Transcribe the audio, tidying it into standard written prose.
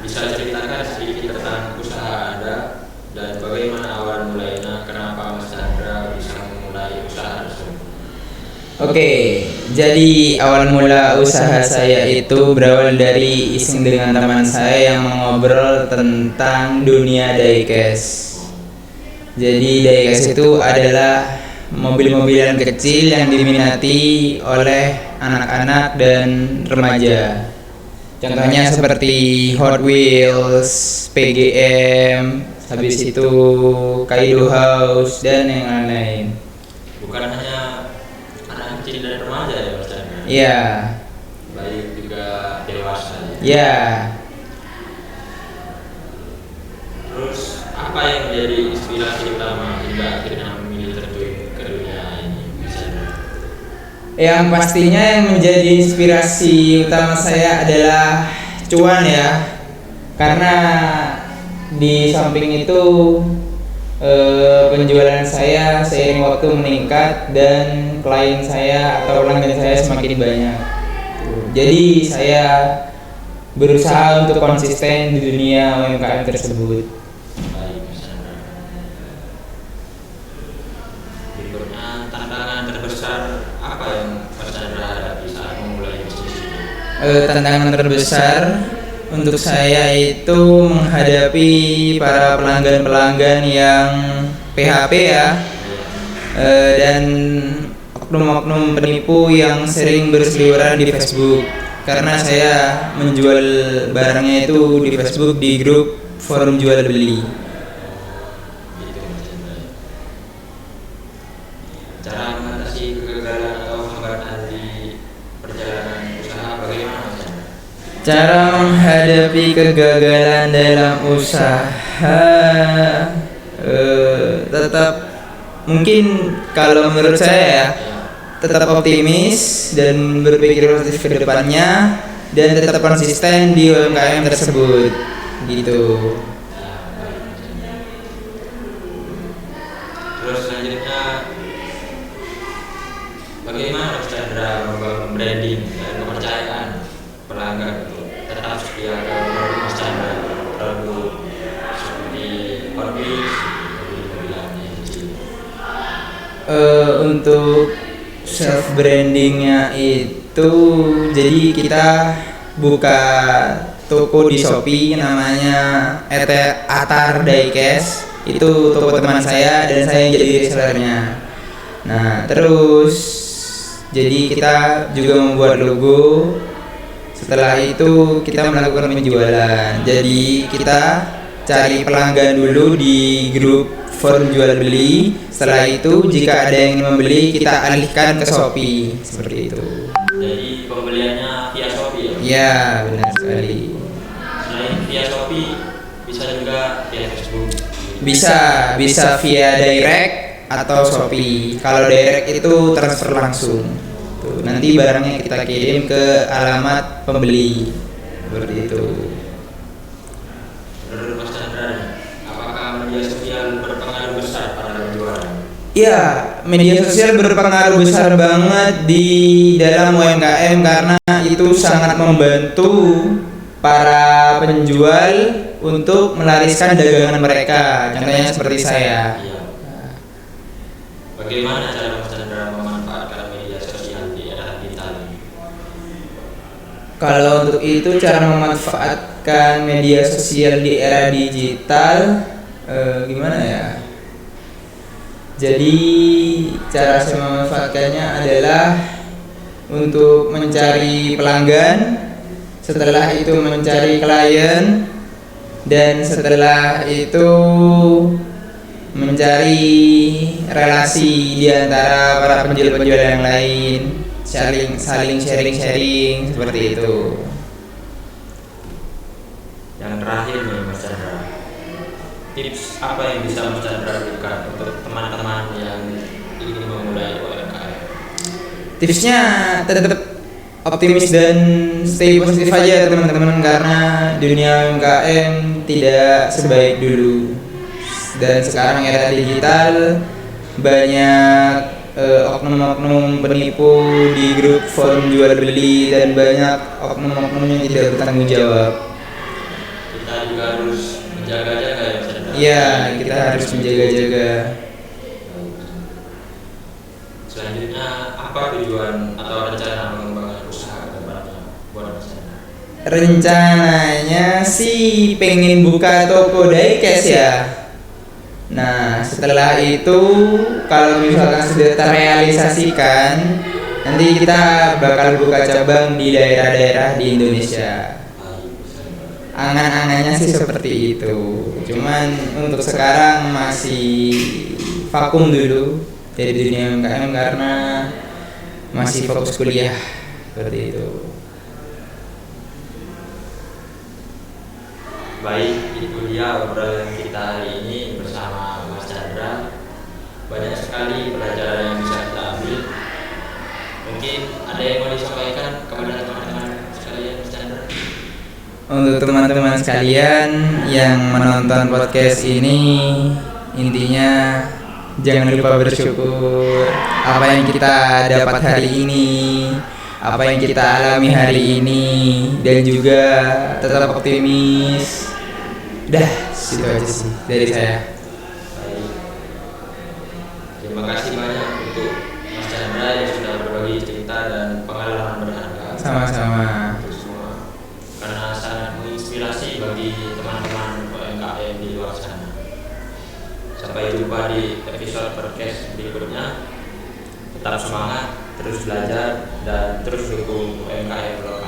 bisa ceritakan sedikit tentang usaha Anda dan bagaimana awal mulainya, kenapa Mas Chandra bisa memulai usaha tersebut? Oke, jadi awal mula usaha saya itu berawal dari iseng dengan teman saya yang mengobrol tentang dunia diecast. Jadi diecast itu adalah mobil-mobilan kecil yang diminati oleh anak-anak dan remaja. Contohnya seperti Hot Wheels, PGM, habis itu Kaido House dan yang lain-lain. Bukan hanya anak kecil dan remaja ya Mas Chandra? Iya. Baik juga dewasa ya? Iya. Terus apa yang menjadi inspirasi utama hingga akhirnya memilih terjun ke dunia ini Mas Chandra? Yang pastinya yang menjadi inspirasi utama saya adalah cuan ya. Karena di samping itu penjualan saya seiring waktu meningkat dan klien saya atau pelanggan saya semakin banyak. Jadi saya berusaha untuk konsisten di dunia UMKM tersebut. Baik Mas Chandra. Berikutnya, tantangan terbesar apa yang Mas Chandra hadapi saat memulai bisnis ini? Tantangan terbesar untuk saya itu menghadapi para pelanggan-pelanggan yang PHP ya, dan oknum-oknum penipu yang sering berseliweran di Facebook. Karena saya menjual barangnya itu di Facebook di grup forum jual beli. Gitu Mas Chandra. Cara mengatasi kegagalan atau hambatan di perjalanan usaha bagaimana Mas Chandra? Cara menghadapi kegagalan dalam usaha, tetap mungkin kalau menurut saya ya, tetap optimis dan berpikir positif ke depannya dan tetap konsisten di UMKM tersebut gitu. Terus selanjutnya, bagaimana Mas Chandra membangun branding dan kepercayaan pelanggan untuk tetap setia ke produk Mas Chandra, produk seperti Hot Wheels, mobil-mobilan yang kecil? Untuk self brandingnya itu, jadi kita buka toko di Shopee namanya Atar Diecast. Itu toko teman saya dan saya yang jadi resellernya. Nah terus jadi kita juga membuat logo. Setelah itu kita melakukan penjualan. Jadi kita cari pelanggan dulu di grup forum jual beli. Setelah itu jika ada yang ingin membeli kita alihkan ke Shopee seperti itu. Jadi pembeliannya via Shopee ya? Iya benar sekali. Selain via Shopee, bisa juga via Facebook? Bisa via direct atau Shopee. Kalau direct itu transfer langsung. Tuh, nanti barangnya kita kirim ke alamat pembeli seperti itu. Menurut Mas Chandra, apakah media sosial berpengaruh besar pada penjualan? Iya, media sosial berpengaruh besar banget di dalam UMKM karena itu sangat membantu para penjual untuk melariskan dagangan mereka. Contohnya seperti saya. Iya. Bagaimana cara Mas Chandra memanfaatkan media sosial di era digital ini? Kalau untuk itu cara memanfaatkan media sosial di era digital, gimana ya? Jadi cara saya memanfaatkannya adalah untuk mencari pelanggan, setelah itu mencari klien, dan setelah itu mencari relasi di antara para penjual-penjual yang lain, saling sharing seperti itu. Yang terakhir nih Mas Chandra, tips apa yang bisa Mas Chandra berikan untuk teman-teman yang ingin memulai UMKM? Tipsnya tetap optimis dan stay positif aja teman-teman, karena dunia UMKM tidak sebaik dulu. Dan sekarang era digital banyak oknum-oknum penipu di grup forum jual beli dan banyak oknum-oknum yang tidak bertanggung jawab. Itu juga harus menjaga-jaga ya Mas Chandra. Iya, kita harus menjaga-jaga. Selanjutnya apa tujuan atau rencana pengembangan usaha ke depannya buat Mas Chandra? Rencananya sih pengen buka toko diecast ya. Nah, setelah itu kalau misalkan sudah terrealisasikan, nanti kita bakal buka cabang di daerah-daerah di Indonesia. Angan-angannya sih seperti itu. Cuman untuk sekarang masih vakum dulu dari dunia UMKM karena masih fokus kuliah seperti itu. Baik, itu dia obrolan kita hari ini bersama Mas Chandra. Banyak sekali pelajaran yang bisa kita ambil. Mungkin ada yang mau disampaikan kepada teman-teman sekalian Mas Chandra? Untuk teman-teman sekalian yang menonton podcast ini, intinya jangan lupa bersyukur apa yang kita dapat hari ini, apa yang kita alami hari ini, dan juga tetap optimis. Dah, situ aja sih dari saya. Baik. Terima kasih banyak untuk Mas Chandra yang sudah berbagi cerita dan pengalaman berharga. Sama-sama. Untuk semua. Karena sangat menginspirasi bagi teman-teman UMKM di luar sana. Sampai jumpa di episode podcast berikutnya. Tetap semangat, terus belajar, dan terus dukung UMKM lokal.